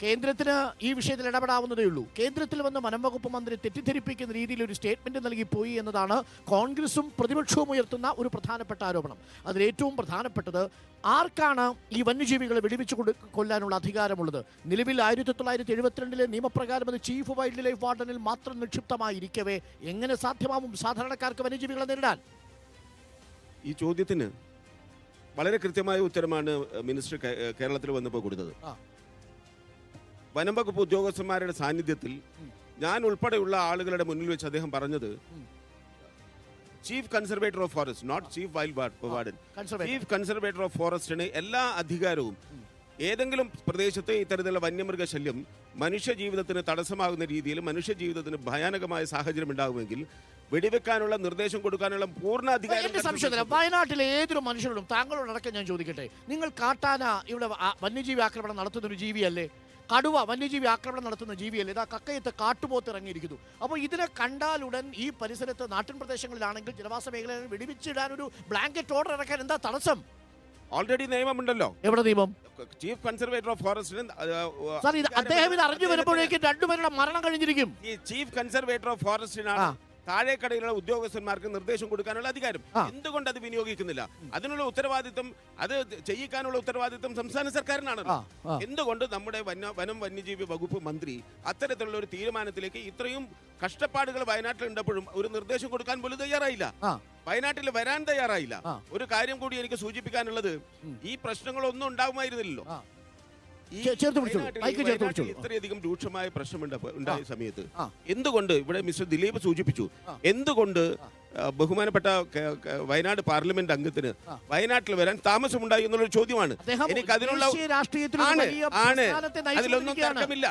കേന്ദ്രത്തിന് ഈ വിഷയത്തിൽ ഇടപെടാവുന്നതേ ഉള്ളൂ. കേന്ദ്രത്തിൽ വന്ന് വനം വകുപ്പ് മന്ത്രി തെറ്റിദ്ധരിപ്പിക്കുന്ന രീതിയിൽ ഒരു സ്റ്റേറ്റ്മെന്റ് നൽകിപ്പോയി എന്നതാണ് കോൺഗ്രസും പ്രതിപക്ഷവും ഉയർത്തുന്ന ഒരു പ്രധാനപ്പെട്ട ആരോപണം. അതിലേറ്റവും പ്രധാനപ്പെട്ടത് ആർക്കാണ് ഈ വന്യജീവികളെ വെടിവെച്ച് കൊല്ലാനുള്ള അധികാരമുള്ളത്? നിലവിൽ 1972 നിയമപ്രകാരം അത് ചീഫ് വൈൽഡ് ലൈഫ് വാർഡനിൽ മാത്രം നിക്ഷിപ്തമായിരിക്കവേ എങ്ങനെ സാധ്യമാവും സാധാരണക്കാർക്ക് വന്യജീവികളെ നേരിടാൻ? ഈ ചോദ്യത്തിന് വളരെ കൃത്യമായ ഉത്തരമാണ് മിനിസ്റ്റർ കേരളത്തിൽ വന്നപ്പോൾ കൊടുത്തത്. വനം വകുപ്പ് ഉദ്യോഗസ്ഥന്മാരുടെ സാന്നിധ്യത്തിൽ ഞാൻ ഉൾപ്പെടെയുള്ള ആളുകളുടെ മുന്നിൽ വെച്ച് അദ്ദേഹം പറഞ്ഞത് chief conservator of forest, not chief wild warden, chief conservator of ഫോറസ്റ്റിന് എല്ലാ അധികാരവും ഏതെങ്കിലും പ്രദേശത്ത് ഇത്തരത്തിലുള്ള വന്യമൃഗ ശല്യം മനുഷ്യ ജീവിതത്തിന് തടസ്സമാകുന്ന രീതിയിൽ മനുഷ്യ ജീവിതത്തിന് ഭയാനകമായ സാഹചര്യം ഉണ്ടാകുമെങ്കിൽ വെടിവെക്കാനുള്ള നിർദ്ദേശം കൊടുക്കാനുള്ള പൂർണ്ണ അധികാരം. വയനാട്ടിലെ ഏതൊരു മനുഷ്യരോടും താങ്കളോടക്കം ഞാൻ ചോദിക്കട്ടെ, നിങ്ങൾ കാട്ടാന ഇവിടെ വന്യജീവി ആക്രമണം നടത്തുന്ന ഒരു ജീവിയല്ലേ? കടുവ വന്യജീവി ആക്രമണം നടത്തുന്ന ജീവിയല്ലേ? ഇതാ കക്കയത്ത് കാട്ടുപോത്ത് ഇറങ്ങിയിരിക്കുന്നു. അപ്പോൾ ഇതിനെ കണ്ടാലുടൻ ഈ പരിസരത്ത് നാട്ടിൻ പ്രദേശങ്ങളിലാണെങ്കിൽ ജനവാസ മേഖലയിൽ വെടിവെച്ചിടാൻ ഒരു ബ്ലാങ്കറ്റ് ഓർഡർ ഇറക്കാൻ എന്താ തടസ്സം? ഓൾറെഡി നിയമമുണ്ടല്ലോ. എവിടെ നിയമം? ചീഫ് കൺസർവേറ്റർ ഓഫ് ഫോറസ്റ്റിന് അദ്ദേഹം ഇത് അറിഞ്ഞു വരുമ്പോഴേക്കും രണ്ടുപേരുടെ മരണം കഴിഞ്ഞിരിക്കും. ഈ ചീഫ് കൺസർവേറ്റർ ഓഫ് ഫോറസ്റ്റിനാണ് താഴേക്കടയിലുള്ള ഉദ്യോഗസ്ഥന്മാർക്ക് നിർദ്ദേശം കൊടുക്കാനുള്ള അധികാരം. എന്തുകൊണ്ട് അത് വിനിയോഗിക്കുന്നില്ല? അതിനുള്ള ഉത്തരവാദിത്വം, അത് ചെയ്യിക്കാനുള്ള ഉത്തരവാദിത്വം സംസ്ഥാന സർക്കാരിനാണല്ലോ. എന്തുകൊണ്ട് നമ്മുടെ വനം വന്യജീവി വകുപ്പ് മന്ത്രി അത്തരത്തിലുള്ള ഒരു തീരുമാനത്തിലേക്ക് ഇത്രയും കഷ്ടപ്പാടുകൾ വയനാട്ടിൽ ഉണ്ടപ്പോഴും ഒരു നിർദ്ദേശം കൊടുക്കാൻ പോലും തയ്യാറായില്ല? വയനാട്ടിൽ വരാൻ തയ്യാറായില്ല. ഒരു കാര്യം കൂടി എനിക്ക് സൂചിപ്പിക്കാനുള്ളത്, ഈ പ്രശ്നങ്ങളൊന്നും ഉണ്ടാകുമായിരുന്നില്ലല്ലോ. ഇത്രയധികം രൂക്ഷമായ പ്രശ്നം ഉണ്ടായ സമയത്ത് എന്തുകൊണ്ട്, ഇവിടെ മിസ്റ്റർ ദിലീപ് സൂചിപ്പിച്ചു, എന്തുകൊണ്ട് ബഹുമാനപ്പെട്ട വയനാട് പാർലമെന്റ് അംഗത്തിന് വയനാട്ടിൽ വരാൻ താമസമുണ്ടായി എന്നുള്ളൊരു ചോദ്യമാണ് എനിക്ക്. അതിനുള്ള അതിലൊന്നും തർക്കമില്ല.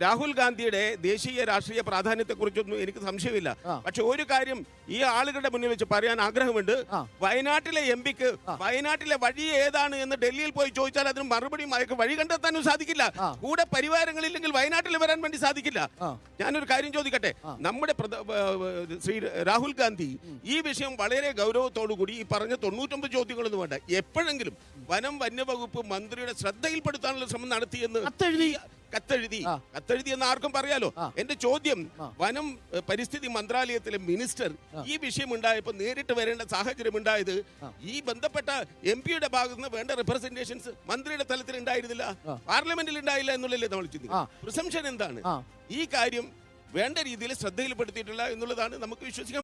രാഹുൽ ഗാന്ധിയുടെ ദേശീയ രാഷ്ട്രീയ പ്രാധാന്യത്തെക്കുറിച്ചൊന്നും എനിക്ക് സംശയമില്ല. പക്ഷെ ഒരു കാര്യം ഈ ആളുകളുടെ മുന്നിൽ വെച്ച് പറയാൻ ആഗ്രഹമുണ്ട്. വയനാട്ടിലെ എംപിക്ക് വയനാട്ടിലെ വഴി ഏതാണ് എന്ന് ഡൽഹിയിൽ പോയി ചോദിച്ചാൽ അതിന് മറുപടി വഴി കണ്ടെത്താനും സാധിക്കില്ല. കൂടെ പരിവാരങ്ങളില്ലെങ്കിൽ വയനാട്ടിൽ വരാൻ വേണ്ടി സാധിക്കില്ല. ഞാനൊരു കാര്യം ചോദിക്കട്ടെ, നമ്മുടെ ശ്രീ രാഹുൽ ഗാന്ധി ഈ വിഷയം വളരെ ഗൗരവത്തോടുകൂടി ഈ പറഞ്ഞ 99 ചോദ്യങ്ങളൊന്നും വേണ്ട, എപ്പോഴെങ്കിലും വന്യവകുപ്പ് മന്ത്രിയുടെ ശ്രദ്ധയിൽപ്പെടുത്താനുള്ള ശ്രമം നടത്തിയെന്ന് കത്തെഴുതി എന്ന് ആർക്കും പറയാലോ. എന്റെ ചോദ്യം, വനം പരിസ്ഥിതി മന്ത്രാലയത്തിലെ മിനിസ്റ്റർ ഈ വിഷയം ഉണ്ടായപ്പോൾ നേരിട്ട് വരേണ്ട സാഹചര്യം ഉണ്ടായത് ഈ ബന്ധപ്പെട്ട എംപിയുടെ ഭാഗത്ത് നിന്ന് വേണ്ട റെപ്രസെന്റേഷൻസ് മന്ത്രിയുടെ തലത്തിൽ ഉണ്ടായിരുന്നില്ല, പാർലമെന്റിൽ ഉണ്ടായില്ല എന്നുള്ളതല്ലേ നമ്മൾ ചിന്തിക്കുന്നത്. പ്രിസംഷൻ എന്താണ്? ഈ കാര്യം വേണ്ട രീതിയിൽ ശ്രദ്ധയിൽപ്പെടുത്തിയിട്ടില്ല എന്നുള്ളതാണ് നമുക്ക് വിശ്വസിക്കാൻ